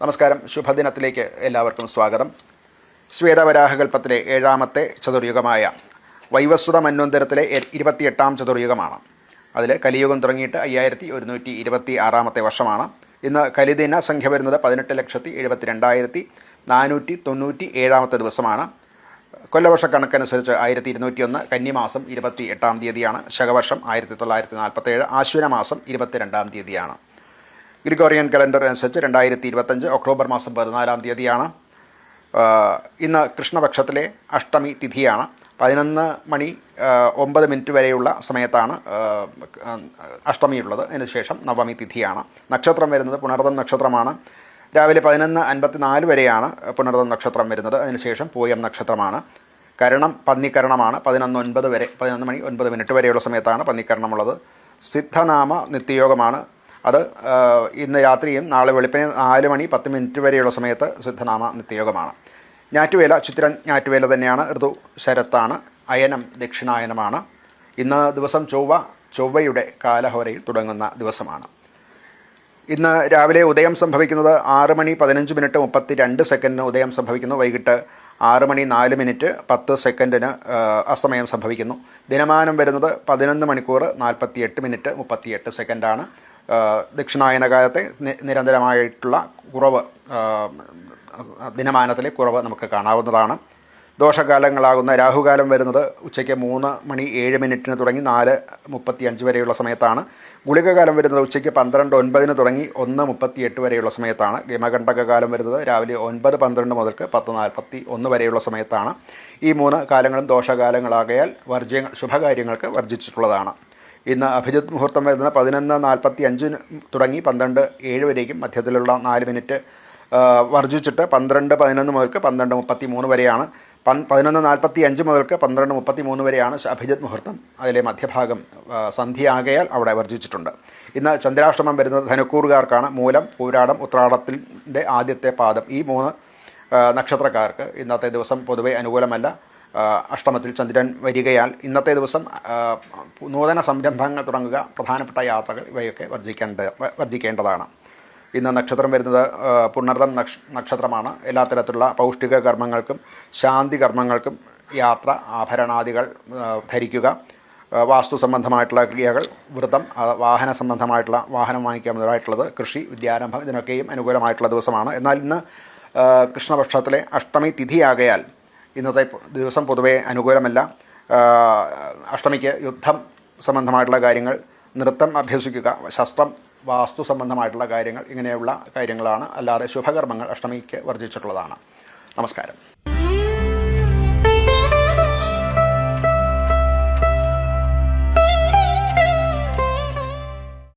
നമസ്കാരം. ശുഭദിനത്തിലേക്ക് എല്ലാവർക്കും സ്വാഗതം. ശ്വേതവരാഹകൽപ്പത്തിലെ 7ാമത്തെ ചതുർയുഗമായ വൈവസ്വത മന്വന്തരത്തിലെ 28ാം ചതുർയുഗമാണ്. അതിൽ കലിയുഗം തുടങ്ങിയിട്ട് 5126ാമത്തെ വർഷമാണ്. ഇന്ന് കലിദിന സംഖ്യ വരുന്നത് 18,72,497ാമത്തെ ദിവസമാണ്. കൊല്ലവർഷ കണക്കനുസരിച്ച് 1201 കന്നിമാസം 28ാം തീയതിയാണ്. ശകവർഷം 1947, ആശ്വിന മാസം 22ാം തീയതിയാണ്. ഗ്രിഗോറിയൻ കലണ്ടർ അനുസരിച്ച് 2025 ഒക്ടോബർ മാസം 14ാം തീയതിയാണ്. ഇന്ന് കൃഷ്ണപക്ഷത്തിലെ അഷ്ടമി തിഥിയാണ്. 11:09 വരെയുള്ള സമയത്താണ് അഷ്ടമിയുള്ളത്. അതിനുശേഷം നവമി തിഥിയാണ്. നക്ഷത്രം വരുന്നത് പുണർതം നക്ഷത്രമാണ്. രാവിലെ 11:54 വരെയാണ് പുണർതം നക്ഷത്രം വരുന്നത്. അതിനുശേഷം പൂയം നക്ഷത്രമാണ്. കരണം പന്നിക്കരണമാണ്. 11:09 വരെയുള്ള സമയത്താണ് പന്നിക്കരണമുള്ളത്. സിദ്ധനാമ നിത്യയോഗമാണ്. അത് ഇന്ന് രാത്രിയും നാളെ വെളുപ്പിന് 4:10 വരെയുള്ള സമയത്ത് സിദ്ധനാമ നിത്യയോഗമാണ്. ഞാറ്റുവേല ചിത്തിരൻ ഞാറ്റുവേല തന്നെയാണ്. ഋതു ശരത്താണ്. അയനം ദക്ഷിണായനമാണ്. ഇന്ന് ദിവസം ചൊവ്വയുടെ കാലഹോരയിൽ തുടങ്ങുന്ന ദിവസമാണ്. ഇന്ന് രാവിലെ ഉദയം സംഭവിക്കുന്നത് 6:15:32 ഉദയം സംഭവിക്കുന്നു. വൈകിട്ട് 6:04:10 അസ്തമയം സംഭവിക്കുന്നു. ദിനമാനം വരുന്നത് 11 മണിക്കൂർ 48 മിനിറ്റ് 38 ദക്ഷിണായനകാലത്തെ നിരന്തരമായിട്ടുള്ള കുറവ്, ദിനമാനത്തിലെ കുറവ് നമുക്ക് കാണാവുന്നതാണ്. ദോഷകാലങ്ങളാകുന്ന രാഹുകാലം വരുന്നത് ഉച്ചയ്ക്ക് 3:07 തുടങ്ങി 4:35 വരെയുള്ള സമയത്താണ്. ഗുളികകാലം വരുന്നത് ഉച്ചയ്ക്ക് 12:09 തുടങ്ങി 1:38 വരെയുള്ള സമയത്താണ്. യമകണ്ഠകാലം വരുന്നത് രാവിലെ 9:12 മുതൽക്ക് 10:41 വരെയുള്ള സമയത്താണ്. ഈ 3 കാലങ്ങളും ദോഷകാലങ്ങളാകയാൽ ശുഭകാര്യങ്ങൾക്ക് വർജിച്ചിട്ടുള്ളതാണ്. ഇന്ന് അഭിജിത്ത് മുഹൂർത്തം വരുന്നത് 11:45 തുടങ്ങി 12:07 വരേക്കും മധ്യത്തിലുള്ള 4 മിനിറ്റ് വർജിച്ചിട്ട് 12:11 മുതൽക്ക് 12:33 വരെയാണ്. 11:45 മുതൽക്ക് 12:33 വരെയാണ് അഭിജിത്ത് മുഹൂർത്തം. അതിലെ മധ്യഭാഗം സന്ധ്യയാകയാൽ അവിടെ വർജിച്ചിട്ടുണ്ട്. ഇന്ന് ചന്ദ്രാഷ്ടമം വരുന്നത് ധനുക്കൂറുകാർക്കാണ്. മൂലം, പൂരാടം, ഉത്രാടത്തിൻ്റെ ആദ്യത്തെ പാദം ഈ 3 നക്ഷത്രക്കാർക്ക് ഇന്നത്തെ ദിവസം പൊതുവെ അനുകൂലമല്ല. അഷ്ടമത്തിൽ ചന്ദ്രൻ വരികയാൽ ഇന്നത്തെ ദിവസം നൂതന സംരംഭങ്ങൾ തുടങ്ങുക, പ്രധാനപ്പെട്ട യാത്രകൾ ഇവയൊക്കെ വർജിക്കേണ്ടതാണ്. ഇന്ന് നക്ഷത്രം വരുന്നത് പുണർതം നക്ഷത്രമാണ്. എല്ലാ തരത്തിലുള്ള പൗഷ്ടിക കർമ്മങ്ങൾക്കും ശാന്തി കർമ്മങ്ങൾക്കും യാത്ര, ആഭരണാദികൾ ധരിക്കുക, വാസ്തു സംബന്ധമായിട്ടുള്ള ക്രിയകൾ, വ്രതം, വാഹന സംബന്ധമായിട്ടുള്ള വാഹനം വാങ്ങിക്കാവുന്നതായിട്ടുള്ളത്, കൃഷി, വിദ്യാരംഭം ഇതിനൊക്കെയും അനുകൂലമായിട്ടുള്ള ദിവസമാണ്. എന്നാൽ ഇന്ന് കൃഷ്ണപക്ഷത്തിലെ അഷ്ടമി തിഥിയാകയാൽ ഇന്നത്തെ ദിവസം പൊതുവെ അനുകൂലമല്ല. അഷ്ടമിക്ക് യുദ്ധം സംബന്ധമായിട്ടുള്ള കാര്യങ്ങൾ, നൃത്തം അഭ്യസിക്കുക, ശസ്ത്രം, വാസ്തു സംബന്ധമായിട്ടുള്ള കാര്യങ്ങൾ, ഇങ്ങനെയുള്ള കാര്യങ്ങളാണ്. അല്ലാതെ ശുഭകർമ്മങ്ങൾ അഷ്ടമിക്ക് വർജിച്ചിട്ടുള്ളതാണ്. നമസ്കാരം.